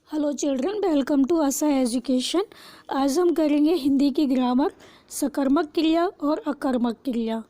Hello children, welcome to Asha education. आज हम करेंगे हिंदी की ग्रामर, सकर्मक क्रिया और अकर्मक क्रिया।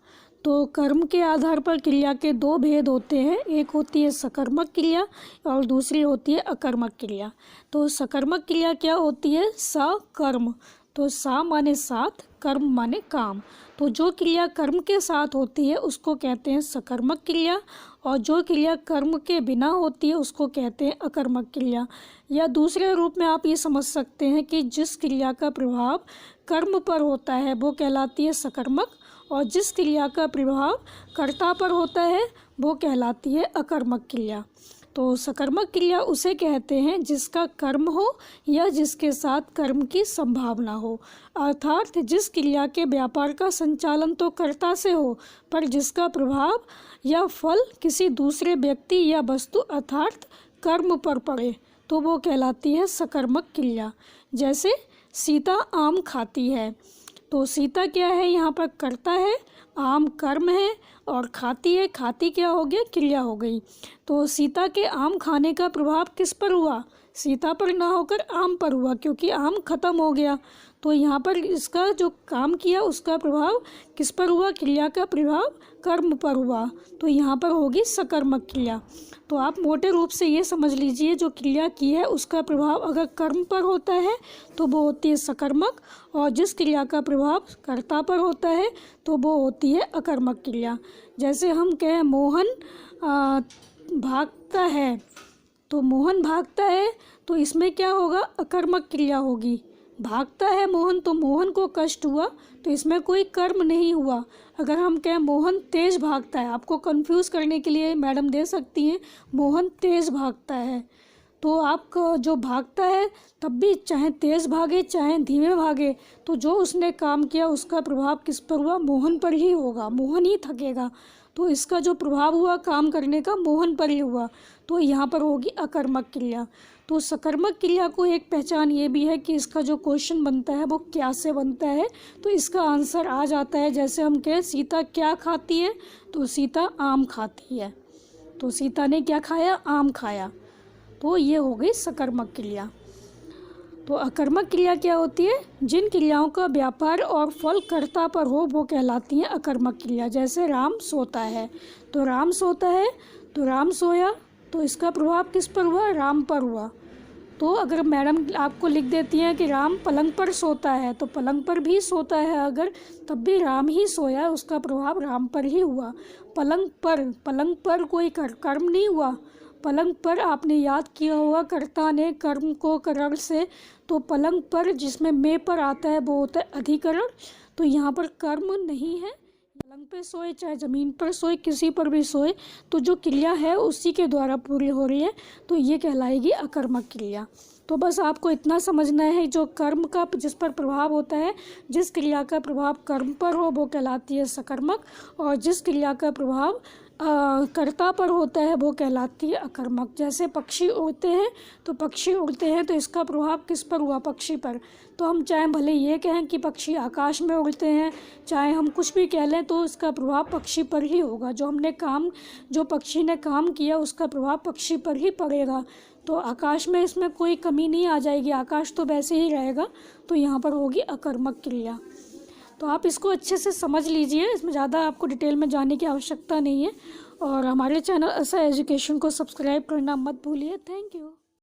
तो कर्म के आधार पर क्रिया के दो भेद होते हैं, एक होती है सकर्मक क्रिया और दूसरी होती है अकर्मक क्रिया। तो सकर्मक क्रिया क्या होती है? सकर्म। तो सा माने साथ, कर्म माने काम। तो जो क्रिया कर्म के साथ होती है उसको कहते हैं सकर्मक क्रिया, और जो क्रिया कर्म के बिना होती है उसको कहते हैं अकर्मक क्रिया। या दूसरे रूप में आप ये समझ सकते हैं कि जिस क्रिया का प्रभाव कर्म पर होता है वो कहलाती है सकर्मक, और जिस क्रिया का प्रभाव कर्ता पर होता है वो कहलाती है अकर्मक क्रिया। तो सकर्मक क्रिया उसे कहते हैं जिसका कर्म हो या जिसके साथ कर्म की संभावना हो, अर्थात जिस क्रिया के व्यापार का संचालन तो कर्ता से हो पर जिसका प्रभाव या फल किसी दूसरे व्यक्ति या वस्तु अर्थात कर्म पर पड़े तो वो कहलाती है सकर्मक क्रिया। जैसे सीता आम खाती है, तो सीता क्या है? यहाँ पर कर्ता है, आम कर्म है और खाती है, खाती क्या हो गया? क्रिया हो गई। तो सीता के आम खाने का प्रभाव किस पर हुआ? सीता पर ना होकर आम पर हुआ, क्योंकि आम खत्म हो गया। तो यहाँ पर इसका जो काम किया उसका प्रभाव किस पर हुआ? क्रिया का प्रभाव कर्म पर हुआ, तो यहाँ पर होगी सकर्मक क्रिया। तो आप मोटे रूप से ये समझ लीजिए, जो क्रिया की है उसका प्रभाव अगर कर्म पर होता है तो वो होती है सकर्मक, और जिस क्रिया का प्रभाव कर्ता पर होता है तो वो होती है अकर्मक क्रिया। जैसे हम कहें मोहन भागता है, तो मोहन भागता है तो इसमें क्या होगा? अकर्मक क्रिया होगी। भागता है मोहन तो मोहन को कष्ट हुआ, तो इसमें कोई कर्म नहीं हुआ। अगर हम कहें मोहन तेज भागता है, आपको कंफ्यूज करने के लिए मैडम दे सकती हैं मोहन तेज भागता है, तो आप जो भागता है तब भी चाहे तेज़ भागे चाहे धीमे भागे, तो जो उसने काम किया उसका प्रभाव किस पर हुआ? मोहन पर ही होगा, मोहन ही थकेगा। तो इसका जो प्रभाव हुआ काम करने का मोहन पर ही हुआ, तो यहाँ पर होगी अकर्मक क्रिया। तो सकर्मक क्रिया को एक पहचान ये भी है कि इसका जो क्वेश्चन बनता है वो क्या से बनता है, तो इसका आंसर आ जाता है। जैसे हम कहें सीता क्या खाती है, तो सीता आम खाती है, तो सीता ने क्या खाया? आम खाया, तो ये हो गई सकर्मक क्रिया। तो अकर्मक क्रिया क्या होती है? जिन क्रियाओं का व्यापार और फल कर्ता पर हो वो कहलाती है अकर्मक क्रिया। जैसे राम सोता है, तो राम सोता है तो राम सोया, तो इसका प्रभाव किस पर हुआ? राम पर हुआ। तो अगर मैडम आपको लिख देती हैं कि राम पलंग पर सोता है, तो पलंग पर भी सोता है अगर, तब भी राम ही सोया, उसका प्रभाव राम पर ही हुआ। पलंग पर कोई कर्म नहीं हुआ। पलंग पर आपने याद किया होगा कर्ता ने कर्म को करण से, तो पलंग पर जिसमें में पर आता है वो होता है अधिकरण, तो यहाँ पर कर्म नहीं है। पलंग पे सोए चाहे ज़मीन पर सोए, किसी पर भी सोए, तो जो क्रिया है उसी के द्वारा पूरी हो रही है, तो ये कहलाएगी अकर्मक क्रिया। तो बस आपको इतना समझना है, जो कर्म का जिस पर प्रभाव होता है, जिस क्रिया का प्रभाव कर्म पर हो वो कहलाती है सकर्मक, और जिस क्रिया का प्रभाव कर्ता पर होता है वो कहलाती है अकर्मक। जैसे पक्षी उड़ते हैं, तो पक्षी उड़ते हैं तो इसका प्रभाव किस पर हुआ? पक्षी पर। तो हम चाहे भले ये कहें कि पक्षी आकाश में उड़ते हैं, चाहे हम कुछ भी कह लें, तो इसका प्रभाव पक्षी पर ही होगा। जो पक्षी ने काम किया उसका प्रभाव पक्षी पर ही पड़ेगा। तो आकाश में इसमें कोई कमी नहीं आ जाएगी, आकाश तो वैसे ही रहेगा, तो यहाँ पर होगी अकर्मक क्रिया। तो आप इसको अच्छे से समझ लीजिए, इसमें ज़्यादा आपको डिटेल में जाने की आवश्यकता नहीं है। और हमारे चैनल आशा एजुकेशन को सब्सक्राइब करना मत भूलिए। Thank you.